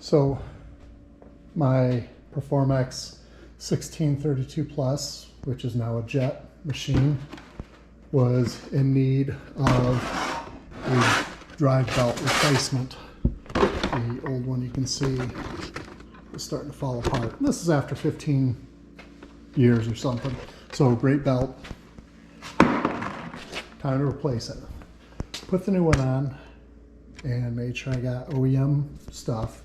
So my Performax 1632 Plus, which is now a jet machine, was in need of a drive belt replacement. The old one, you can see, is starting to fall apart. This is after 15 years or something. So great belt. Time to replace it. Put the new one on and made sure I got OEM stuff.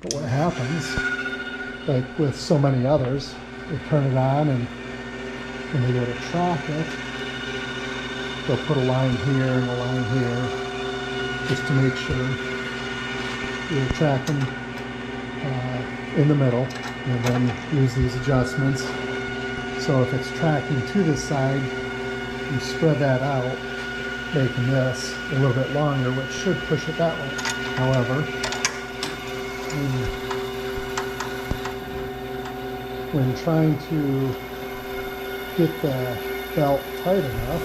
But what happens, like with so many others, they turn it on and when they go to track it, they'll put a line here and a line here just to make sure you're tracking in the middle, and then use these adjustments. So if it's tracking to this side, you spread that out, making this a little bit longer, which should push it that way. However, when trying to get the belt tight enough,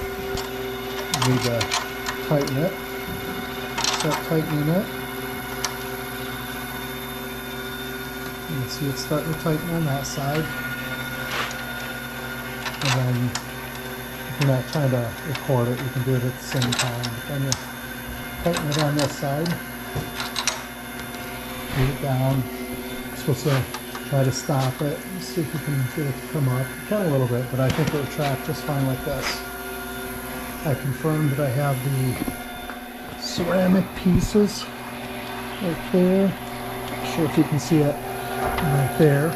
you need to tighten it. Start tightening it. You can see it's starting to tighten on that side. And then if you're not trying to record it, you can do it at the same time. But then you tighten it on this side. Put it down. You're supposed to try to stop it. See if you can get it to come up. You can a little bit, but I think it will track just fine like this. I confirmed that I have the ceramic pieces right there. Not sure if you can see it right there.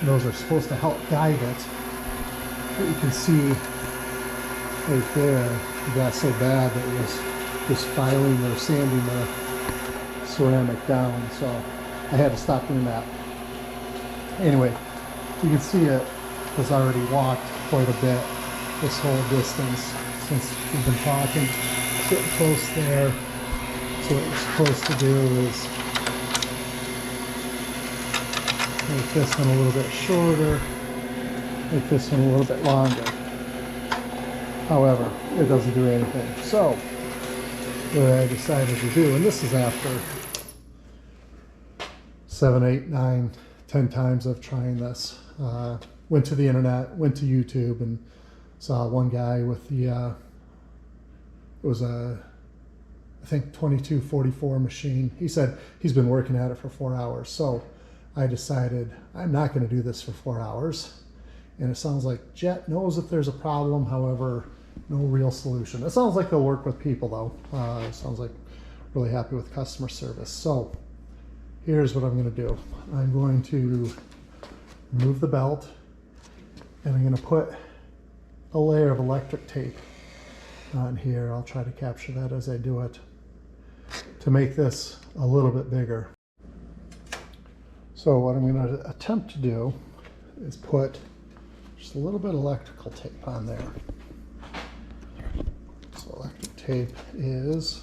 Those are supposed to help guide it. But you can see right there, it got so bad that it was just filing or sanding the ceramic down, so I had to stop doing that. Anyway, you can see it has already walked quite a bit this whole distance since we've been talking. It's getting close there. So what you're supposed to do is make this one a little bit shorter, make this one a little bit longer. However, it doesn't do anything. So what I decided to do, and this is after 7, 8, 9, 10 times of trying this. Went to the internet, went to YouTube, and saw one guy with the, it was a, I think 2244 machine. He said he's been working at it for 4 hours. So I decided I'm not going to do this for 4 hours. And it sounds like Jet knows if there's a problem, however, no real solution. It sounds like they'll work with people though. It sounds like really happy with customer service. So here's what I'm going to do. I'm going to remove the belt and I'm going to put a layer of electric tape on here. I'll try to capture that as I do it to make this a little bit bigger. So what I'm going to attempt to do is put just a little bit of electrical tape on there. So electric tape is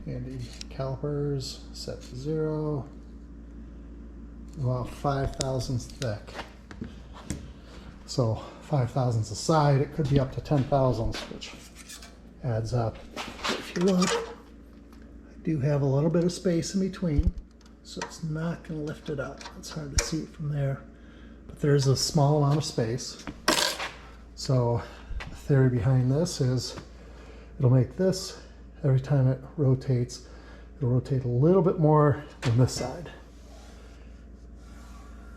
handy. Calipers set to 0, about 5 thousandths thick. So 5 thousandths a side, it could be up to 10 thousandths, which adds up. If you look, I do have a little bit of space in between, so it's not going to lift it up. It's hard to see it from there, but there's a small amount of space. So the theory behind this is it'll make this, every time it rotates, it'll rotate a little bit more than this side.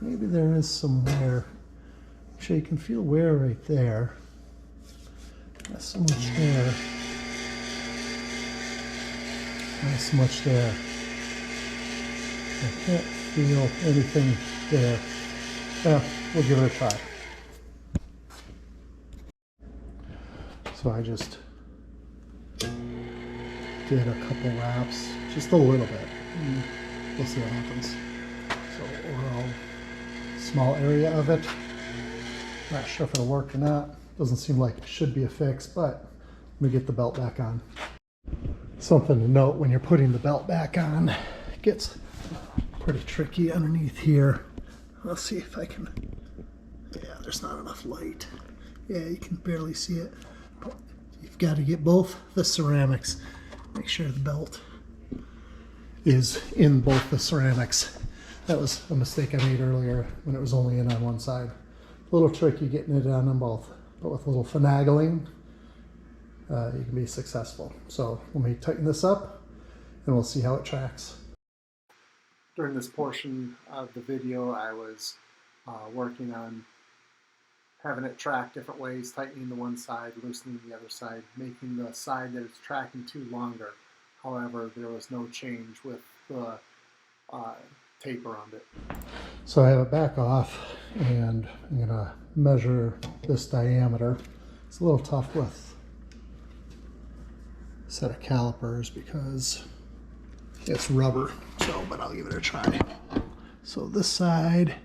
Maybe there is some wear. Actually, you can feel wear right there. Not so much there. Not so much there. I can't feel anything there. Yeah, we'll give it a try. So I just did a couple laps, just a little bit. We'll see what happens. So overall, small area of it. Not sure if it'll work or not. Doesn't seem like it should be a fix, but let me get the belt back on. Something to note when you're putting the belt back on, it gets pretty tricky underneath here. I'll see if I can, yeah, there's not enough light. Yeah, you can barely see it. But you've got to get both the ceramics. Make sure the belt is in both the ceramics. That was a mistake I made earlier when it was only in on one side. A little tricky getting it on them both, but with a little finagling, you can be successful. So let me tighten this up and we'll see how it tracks. During this portion of the video, I was working on having it track different ways, tightening the one side, loosening the other side, making the side that it's tracking to longer. However, there was no change with the tape around it. So I have it back off and I'm going to measure this diameter. It's a little tough with a set of calipers because it's rubber, but I'll give it a try. So this side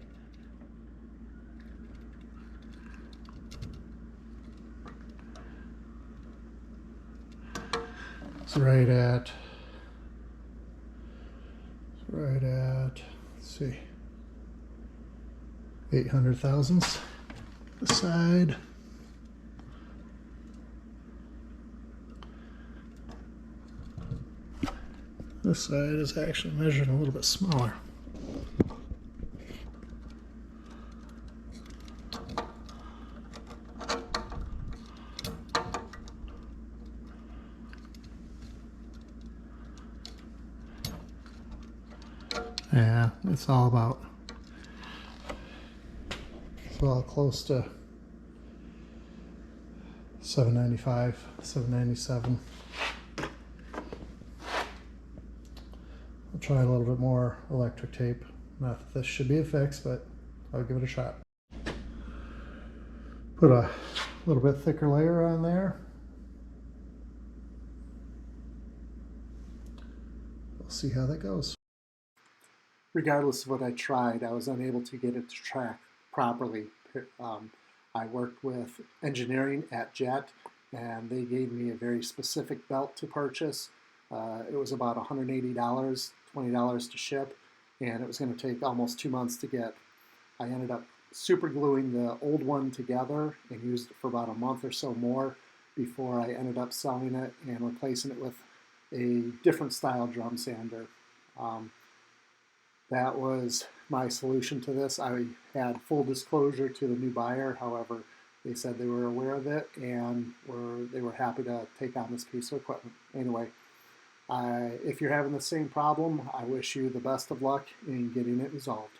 is right at, let's see, 800 thousandths. This side is actually measured a little bit smaller. Yeah, it's all close to 795, 797. I'll try a little bit more electric tape. Not that this should be a fix, but I'll give it a shot. Put a little bit thicker layer on there. We'll see how that goes. Regardless of what I tried, I was unable to get it to track properly. I worked with engineering at Jet, and they gave me a very specific belt to purchase. It was about $180, $20 to ship, and it was going to take almost 2 months to get. I ended up super gluing the old one together and used it for about a month or so more before I ended up selling it and replacing it with a different style drum sander. That was my solution to this. I had full disclosure to the new buyer. However, they said they were aware of it and they were happy to take on this piece of equipment. Anyway, if you're having the same problem, I wish you the best of luck in getting it resolved.